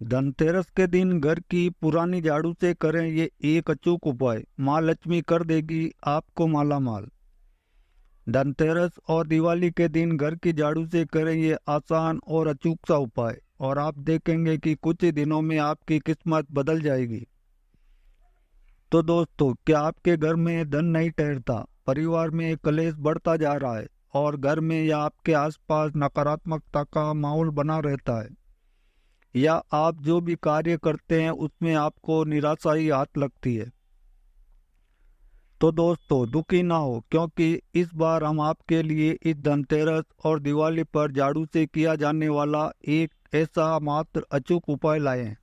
धनतेरस के दिन घर की पुरानी झाड़ू से करें ये एक अचूक उपाय। माँ लक्ष्मी कर देगी आपको माला माल। धनतेरस और दिवाली के दिन घर की झाड़ू से करें ये आसान और अचूक सा उपाय, और आप देखेंगे कि कुछ ही दिनों में आपकी किस्मत बदल जाएगी। तो दोस्तों, क्या आपके घर में धन नहीं ठहरता, परिवार में कलेश बढ़ता जा रहा है और घर में या आपके आसपास नकारात्मकता का माहौल बना रहता है, या आप जो भी कार्य करते हैं उसमें आपको निराशा ही हाथ लगती है, तो दोस्तों दुखी ना हो, क्योंकि इस बार हम आपके लिए इस धनतेरस और दिवाली पर झाड़ू से किया जाने वाला एक ऐसा मात्र अचूक उपाय लाए हैं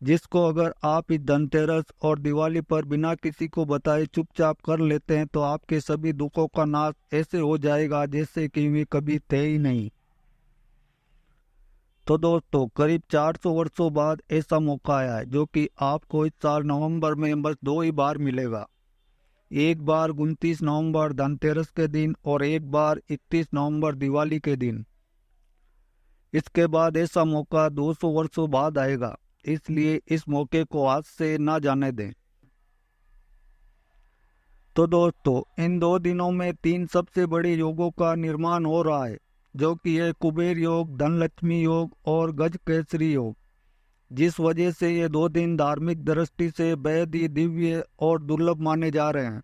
जिसको अगर आप इस धनतेरस और दिवाली पर बिना किसी को बताए चुपचाप कर लेते हैं तो आपके सभी दुखों का नाश ऐसे हो जाएगा जैसे कि वे कभी थे ही नहीं। तो दोस्तों, करीब 400 वर्षों बाद ऐसा मौका आया है जो कि आपको इस साल नवंबर में बस दो ही बार मिलेगा। एक बार 29 नवंबर धनतेरस के दिन और एक बार 31 नवंबर दिवाली के दिन। इसके बाद ऐसा मौका 200 वर्षों बाद आएगा, इसलिए इस मौके को आज से ना जाने दें। तो दोस्तों, इन दो दिनों में तीन सबसे बड़े योगों का निर्माण हो रहा है, जो कि है कुबेर योग, धनलक्ष्मी योग और गज केसरी योग, जिस वजह से ये दो दिन धार्मिक दृष्टि से बेहद ही दिव्य और दुर्लभ माने जा रहे हैं।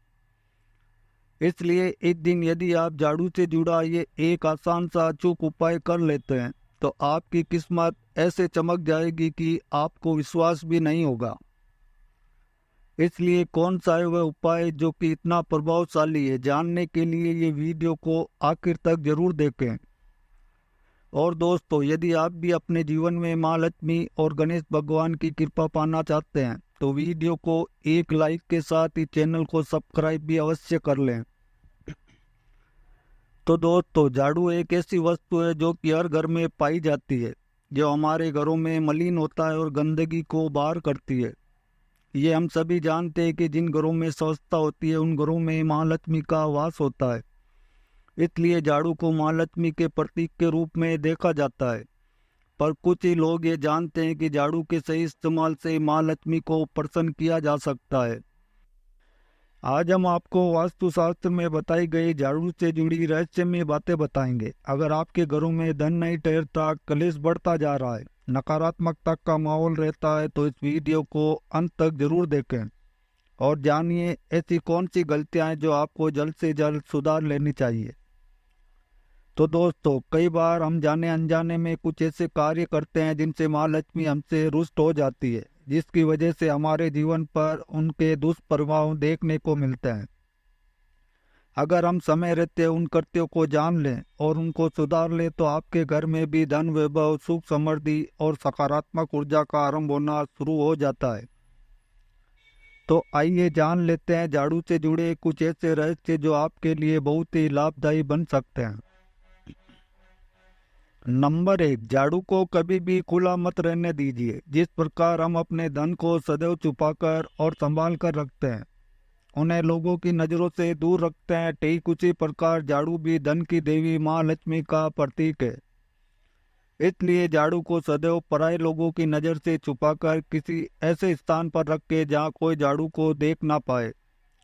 इसलिए इस दिन यदि आप झाड़ू से जुड़ा ये एक आसान सा अचूक उपाय कर लेते हैं तो आपकी किस्मत ऐसे चमक जाएगी कि आपको विश्वास भी नहीं होगा। इसलिए कौन सा है वह उपाय जो कि इतना प्रभावशाली है, जानने के लिए ये वीडियो को आखिर तक जरूर देखें। और दोस्तों, यदि आप भी अपने जीवन में माँ लक्ष्मी और गणेश भगवान की कृपा पाना चाहते हैं तो वीडियो को एक लाइक के साथ ही चैनल को सब्सक्राइब भी अवश्य कर लें। तो दोस्तों, झाड़ू एक ऐसी वस्तु है जो कि हर घर में पाई जाती है, जो हमारे घरों में मलिन होता है और गंदगी को बाहर करती है। ये हम सभी जानते हैं कि जिन घरों में स्वच्छता होती है उन घरों में माँ लक्ष्मी का वास होता है। इसलिए झाड़ू को माँ लक्ष्मी के प्रतीक के रूप में देखा जाता है। पर कुछ ही लोग ये जानते हैं कि झाड़ू के सही इस्तेमाल से माँ लक्ष्मी को प्रसन्न किया जा सकता है। आज हम आपको वास्तुशास्त्र में बताई गई झाड़ू से जुड़ी रहस्यमय बातें बताएंगे। अगर आपके घरों में धन नहीं ठहरता, कलेश बढ़ता जा रहा है, नकारात्मकता का माहौल रहता है, तो इस वीडियो को अंत तक जरूर देखें और जानिए ऐसी कौन सी गलतियां हैं जो आपको जल्द से जल्द सुधार लेनी चाहिए। तो दोस्तों, कई बार हम जाने अनजाने में कुछ ऐसे कार्य करते हैं जिनसे माँ लक्ष्मी हमसे रुष्ट हो जाती है, जिसकी वजह से हमारे जीवन पर उनके दुष्प्रभाव देखने को मिलते हैं। अगर हम समय रहते उन कृत्यों को जान लें और उनको सुधार लें तो आपके घर में भी धन, वैभव, सुख, समृद्धि और सकारात्मक ऊर्जा का आरंभ होना शुरू हो जाता है। तो आइए जान लेते हैं झाड़ू से जुड़े कुछ ऐसे रहस्य जो आपके लिए बहुत ही लाभदायी बन सकते हैं। नंबर एक, झाड़ू को कभी भी खुला मत रहने दीजिए। जिस प्रकार हम अपने धन को सदैव छुपाकर और संभाल कर रखते हैं, उन्हें लोगों की नजरों से दूर रखते हैं, ठीक उसी प्रकार झाड़ू भी धन की देवी माँ लक्ष्मी का प्रतीक है। इसलिए झाड़ू को सदैव पराये लोगों की नजर से छुपाकर किसी ऐसे स्थान पर रखें जहाँ कोई झाड़ू को देख ना पाए।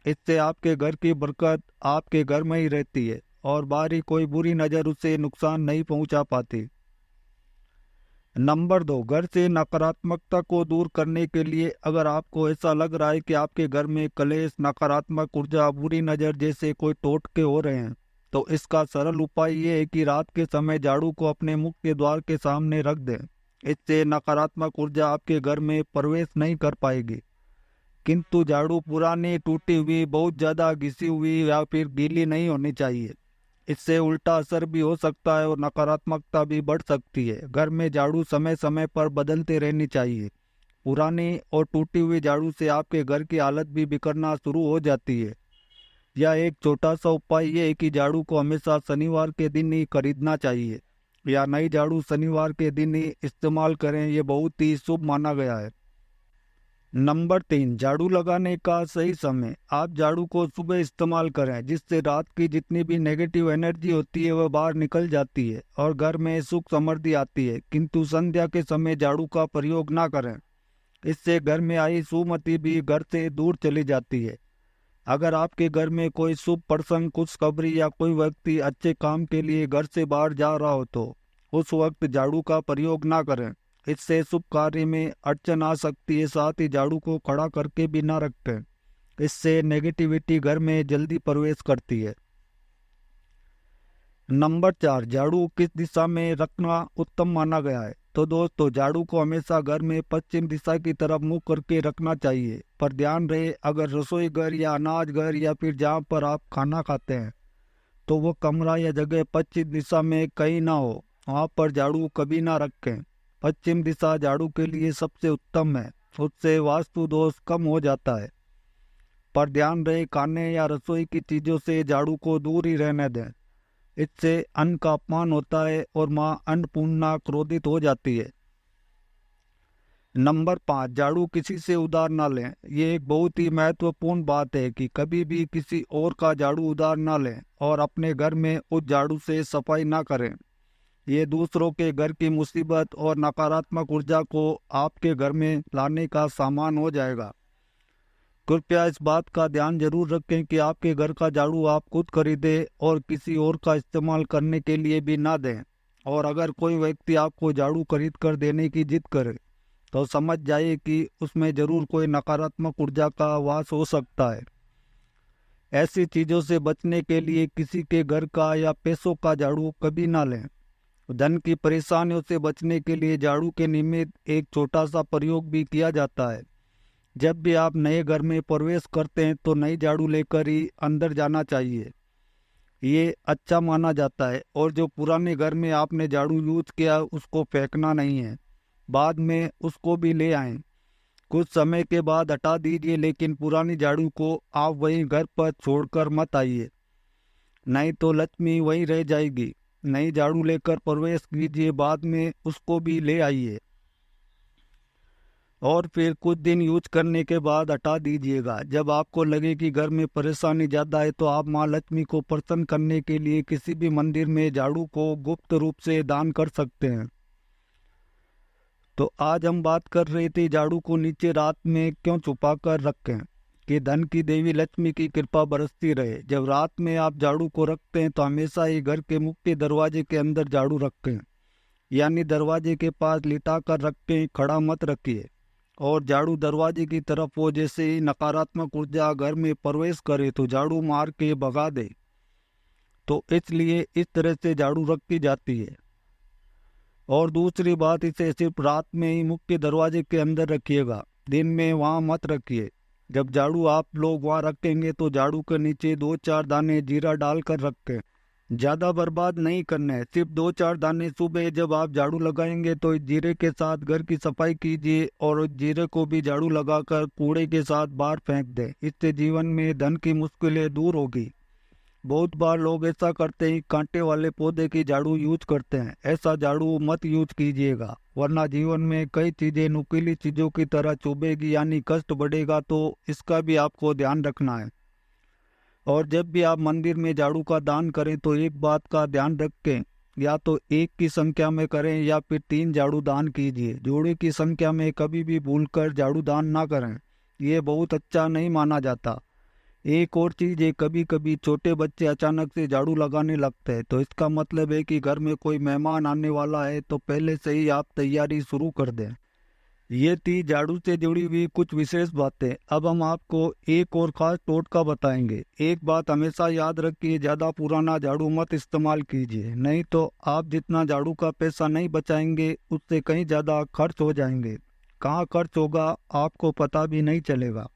इससे आपके घर की बरकत आपके घर में ही रहती है और बाहरी कोई बुरी नजर उसे नुकसान नहीं पहुंचा पाती। नंबर दो, घर से नकारात्मकता को दूर करने के लिए अगर आपको ऐसा लग रहा है कि आपके घर में कलेश, नकारात्मक ऊर्जा, बुरी नज़र जैसे कोई टोटके हो रहे हैं, तो इसका सरल उपाय ये है कि रात के समय झाड़ू को अपने मुख्य द्वार के सामने रख दें। इससे नकारात्मक ऊर्जा आपके घर में प्रवेश नहीं कर पाएगी। किंतु झाड़ू पुरानी, टूटी हुई, बहुत ज़्यादा घिसी हुई या फिर गीली नहीं होनी चाहिए। इससे उल्टा असर भी हो सकता है और नकारात्मकता भी बढ़ सकती है। घर में झाड़ू समय समय पर बदलते रहनी चाहिए। पुरानी और टूटी हुई झाड़ू से आपके घर की हालत भी बिगड़ना शुरू हो जाती है। यह एक छोटा सा उपाय ये है कि झाड़ू को हमेशा शनिवार के दिन ही खरीदना चाहिए या नई झाड़ू शनिवार के दिन ही इस्तेमाल करें। ये बहुत ही शुभ माना गया है। नंबर 3, झाड़ू लगाने का सही समय। आप झाड़ू को सुबह इस्तेमाल करें, जिससे रात की जितनी भी नेगेटिव एनर्जी होती है वह बाहर निकल जाती है और घर में सुख समृद्धि आती है। किंतु संध्या के समय झाड़ू का प्रयोग ना करें, इससे घर में आई सुमति भी घर से दूर चली जाती है। अगर आपके घर में कोई शुभ प्रसंग, खुशखबरी या कोई व्यक्ति अच्छे काम के लिए घर से बाहर जा रहा हो तो उस वक्त झाड़ू का प्रयोग ना करें, इससे शुभ कार्य में अड़चन आ सकती है। साथ ही झाड़ू को खड़ा करके भी ना रखें, इससे नेगेटिविटी घर में जल्दी प्रवेश करती है। नंबर 4, झाड़ू किस दिशा में रखना उत्तम माना गया है। तो दोस्तों, झाड़ू को हमेशा घर में पश्चिम दिशा की तरफ मुंह करके रखना चाहिए। पर ध्यान रहे, अगर रसोई घर या अनाज घर या फिर जहाँ पर आप खाना खाते हैं तो वो कमरा या जगह पश्चिम दिशा में कहीं ना हो, वहाँ पर झाड़ू कभी ना रखें। पश्चिम दिशा झाड़ू के लिए सबसे उत्तम है, उससे वास्तु दोष कम हो जाता है। पर ध्यान रहे, खाने या रसोई की चीज़ों से झाड़ू को दूर ही रहने दें, इससे अन्न का अपमान होता है और माँ अन्नपूर्णा क्रोधित हो जाती है। नंबर 5, झाड़ू किसी से उधार ना लें। ये एक बहुत ही महत्वपूर्ण बात है कि कभी भी किसी और का झाड़ू उधार ना लें और अपने घर में उस झाड़ू से सफाई ना करें। ये दूसरों के घर की मुसीबत और नकारात्मक ऊर्जा को आपके घर में लाने का सामान हो जाएगा। कृपया इस बात का ध्यान जरूर रखें कि आपके घर का झाड़ू आप खुद खरीदें और किसी और का इस्तेमाल करने के लिए भी ना दें। और अगर कोई व्यक्ति आपको झाड़ू खरीद कर देने की जिद करे तो समझ जाइए कि उसमें जरूर कोई नकारात्मक ऊर्जा का वास हो सकता है। ऐसी चीज़ों से बचने के लिए किसी के घर का या पैसों का झाड़ू कभी ना लें। धन की परेशानियों से बचने के लिए झाड़ू के निमित्त एक छोटा सा प्रयोग भी किया जाता है। जब भी आप नए घर में प्रवेश करते हैं तो नई झाड़ू लेकर ही अंदर जाना चाहिए, ये अच्छा माना जाता है। और जो पुराने घर में आपने झाड़ू यूज किया उसको फेंकना नहीं है, बाद में उसको भी ले आएं। कुछ समय के बाद हटा दीजिए, लेकिन पुरानी झाड़ू को आप वहीं घर पर छोड़कर मत आइए, नहीं तो लक्ष्मी वहीं रह जाएगी। नई झाड़ू लेकर प्रवेश कीजिए, बाद में उसको भी ले आइए और फिर कुछ दिन यूज करने के बाद हटा दीजिएगा। जब आपको लगे कि घर में परेशानी ज़्यादा है तो आप माँ लक्ष्मी को प्रसन्न करने के लिए किसी भी मंदिर में झाड़ू को गुप्त रूप से दान कर सकते हैं। तो आज हम बात कर रहे थे झाड़ू को नीचे रात में क्यों छुपा कर रखें कि धन की देवी लक्ष्मी की कृपा बरसती रहे। जब रात में आप झाड़ू को रखते हैं तो हमेशा ही घर के मुख्य दरवाजे के अंदर झाड़ू रखें, यानी दरवाजे के पास लिटा कर रखें, खड़ा मत रखिए। और झाड़ू दरवाजे की तरफ हो, जैसे ही नकारात्मक ऊर्जा घर में प्रवेश करे तो झाड़ू मार के भगा दे। तो इसलिए इस तरह से झाड़ू रखी जाती है। और दूसरी बात, इसे सिर्फ रात में ही मुख्य दरवाजे के अंदर रखिएगा, दिन में वहाँ मत रखिए। जब झाड़ू आप लोग वहाँ रखेंगे तो झाड़ू के नीचे 2-4 दाने जीरा डालकर रखें। ज़्यादा बर्बाद नहीं करना है, सिर्फ 2-4 दाने। सुबह जब आप झाड़ू लगाएंगे तो इस जीरे के साथ घर की सफाई कीजिए और उस जीरे को भी झाड़ू लगाकर कूड़े के साथ बाहर फेंक दें। इससे जीवन में धन की मुश्किलें दूर होगी। बहुत बार लोग ऐसा करते हैं, कांटे वाले पौधे की झाड़ू यूज करते हैं। ऐसा झाड़ू मत यूज कीजिएगा, वरना जीवन में कई चीज़ें नुकीली चीज़ों की तरह चुभेगी, यानी कष्ट बढ़ेगा। तो इसका भी आपको ध्यान रखना है। और जब भी आप मंदिर में झाड़ू का दान करें तो एक बात का ध्यान रखें, या तो एक की संख्या में करें या फिर 3 झाड़ू दान कीजिए। जोड़े की संख्या में कभी भी भूलकर झाड़ू दान ना करें, ये बहुत अच्छा नहीं माना जाता। एक और चीज़ है, कभी कभी छोटे बच्चे अचानक से झाड़ू लगाने लगते हैं, तो इसका मतलब है कि घर में कोई मेहमान आने वाला है, तो पहले से ही आप तैयारी शुरू कर दें। ये थी झाड़ू से जुड़ी हुई कुछ विशेष बातें। अब हम आपको एक और खास टोटका बताएंगे। एक बात हमेशा याद रखिए, ज़्यादा पुराना झाड़ू मत इस्तेमाल कीजिए, नहीं तो आप जितना झाड़ू का पैसा नहीं बचाएंगे उससे कहीं ज़्यादा खर्च हो जाएंगे। कहाँ खर्च होगा आपको पता भी नहीं चलेगा।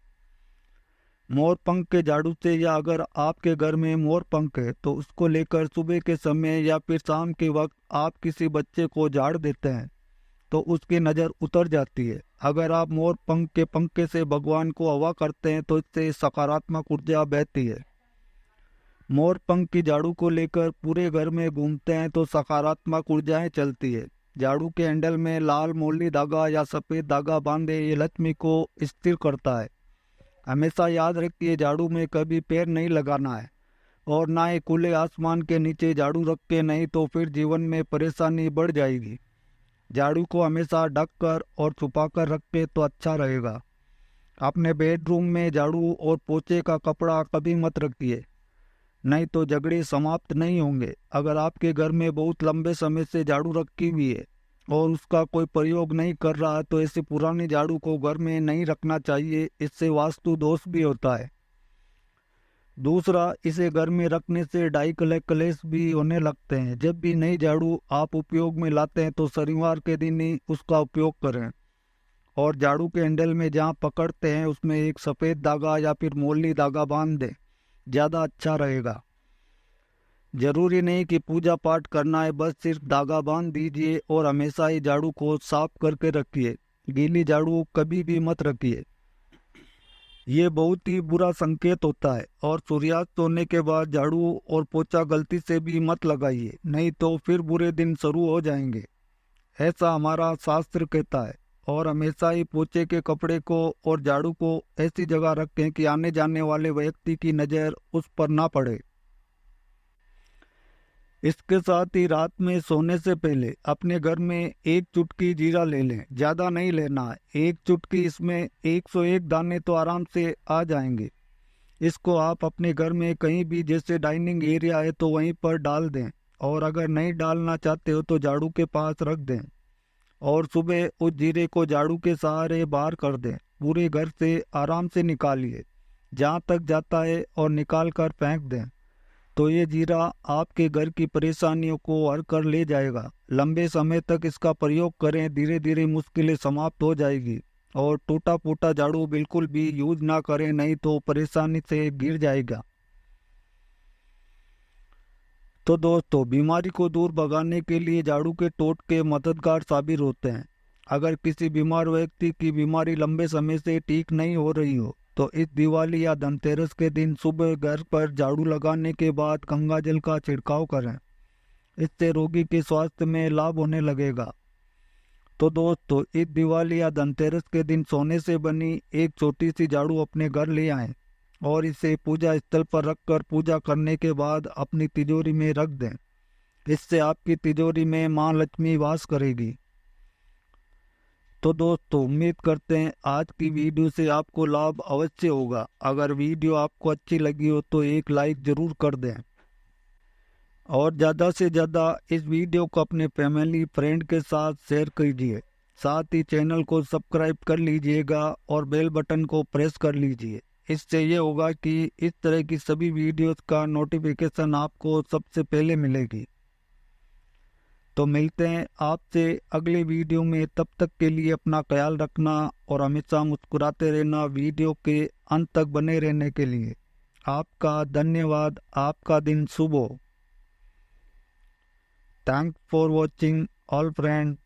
मोर पंख के झाड़ू से, या अगर आपके घर में मोर पंख है तो उसको लेकर सुबह के समय या फिर शाम के वक्त आप किसी बच्चे को झाड़ देते हैं तो उसकी नज़र उतर जाती है। अगर आप मोर पंख के पंखे से भगवान को हवा करते हैं तो इससे सकारात्मक ऊर्जा बहती है। मोर पंख की झाड़ू को लेकर पूरे घर में घूमते हैं तो सकारात्मक ऊर्जाएं चलती है। झाड़ू के हैंडल में लाल मोली धागा या सफ़ेद धागा बांधे ये लक्ष्मी को स्थिर करता है। हमेशा याद रखिए, झाड़ू में कभी पैर नहीं लगाना है और ना ही खुले आसमान के नीचे झाड़ू रख के, नहीं तो फिर जीवन में परेशानी बढ़ जाएगी। झाड़ू को हमेशा ढक कर और छुपा कर रखे तो अच्छा रहेगा। अपने बेडरूम में झाड़ू और पोछे का कपड़ा कभी मत रखिए, नहीं तो झगड़े समाप्त नहीं होंगे। अगर आपके घर में बहुत लंबे समय से झाड़ू रखी हुई है और उसका कोई प्रयोग नहीं कर रहा है तो ऐसे पुरानी झाड़ू को घर में नहीं रखना चाहिए, इससे वास्तु दोष भी होता है। दूसरा, इसे घर में रखने से डाई कलेश भी होने लगते हैं। जब भी नई झाड़ू आप उपयोग में लाते हैं तो शनिवार के दिन ही उसका उपयोग करें और झाड़ू के हैंडल में जहां पकड़ते हैं उसमें एक सफ़ेद धागा या फिर मोली धागा बांध दें, ज़्यादा अच्छा रहेगा। जरूरी नहीं कि पूजा पाठ करना है, बस सिर्फ धागा बांध दीजिए और हमेशा ही झाड़ू को साफ करके रखिए। गीली झाड़ू कभी भी मत रखिए, ये बहुत ही बुरा संकेत होता है। और सूर्यास्त होने के बाद झाड़ू और पोछा गलती से भी मत लगाइए, नहीं तो फिर बुरे दिन शुरू हो जाएंगे, ऐसा हमारा शास्त्र कहता है। और हमेशा ही पोछे के कपड़े को और झाड़ू को ऐसी जगह रखें कि आने जाने वाले व्यक्ति की नज़र उस पर ना पड़े। इसके साथ ही रात में सोने से पहले अपने घर में एक चुटकी जीरा ले लें, ज़्यादा नहीं लेना है, एक चुटकी, इसमें 101 दाने तो आराम से आ जाएंगे। इसको आप अपने घर में कहीं भी, जैसे डाइनिंग एरिया है तो वहीं पर डाल दें, और अगर नहीं डालना चाहते हो तो झाड़ू के पास रख दें और सुबह उस जीरे को झाड़ू के सहारे बाहर कर दें। पूरे घर से आराम से निकालिए, जहाँ तक जाता है, और निकाल कर फेंक दें। तो ये जीरा आपके घर की परेशानियों को हर कर ले जाएगा। लंबे समय तक इसका प्रयोग करें, धीरे धीरे मुश्किलें समाप्त हो जाएगी। और टूटा फूटा झाड़ू बिल्कुल भी यूज ना करें, नहीं तो परेशानी से गिर जाएगा। तो दोस्तों, बीमारी को दूर भगाने के लिए झाड़ू के टोटके मददगार साबित होते हैं। अगर किसी बीमार व्यक्ति की बीमारी लंबे समय से ठीक नहीं हो रही हो तो इस दिवाली या धनतेरस के दिन सुबह घर पर झाड़ू लगाने के बाद गंगा जल का छिड़काव करें। इससे रोगी के स्वास्थ्य में लाभ होने लगेगा। तो दोस्तों, इस दिवाली या धनतेरस के दिन सोने से बनी एक छोटी सी झाड़ू अपने घर ले आएं और इसे पूजा स्थल पर रखकर पूजा करने के बाद अपनी तिजोरी में रख दें। इससे आपकी तिजोरी में मां लक्ष्मी वास करेगी। तो दोस्तों, उम्मीद करते हैं आज की वीडियो से आपको लाभ अवश्य होगा। अगर वीडियो आपको अच्छी लगी हो तो एक लाइक ज़रूर कर दें और ज़्यादा से ज़्यादा इस वीडियो को अपने फैमिली फ्रेंड के साथ शेयर कीजिए। साथ ही चैनल को सब्सक्राइब कर लीजिएगा और बेल बटन को प्रेस कर लीजिए। इससे ये होगा कि इस तरह की सभी वीडियोस का नोटिफिकेशन आपको सबसे पहले मिलेगी। तो मिलते हैं आपसे अगले वीडियो में, तब तक के लिए अपना ख्याल रखना और हमेशा मुस्कुराते रहना। वीडियो के अंत तक बने रहने के लिए आपका धन्यवाद। आपका दिन शुभ हो। Thanks for watching all friend.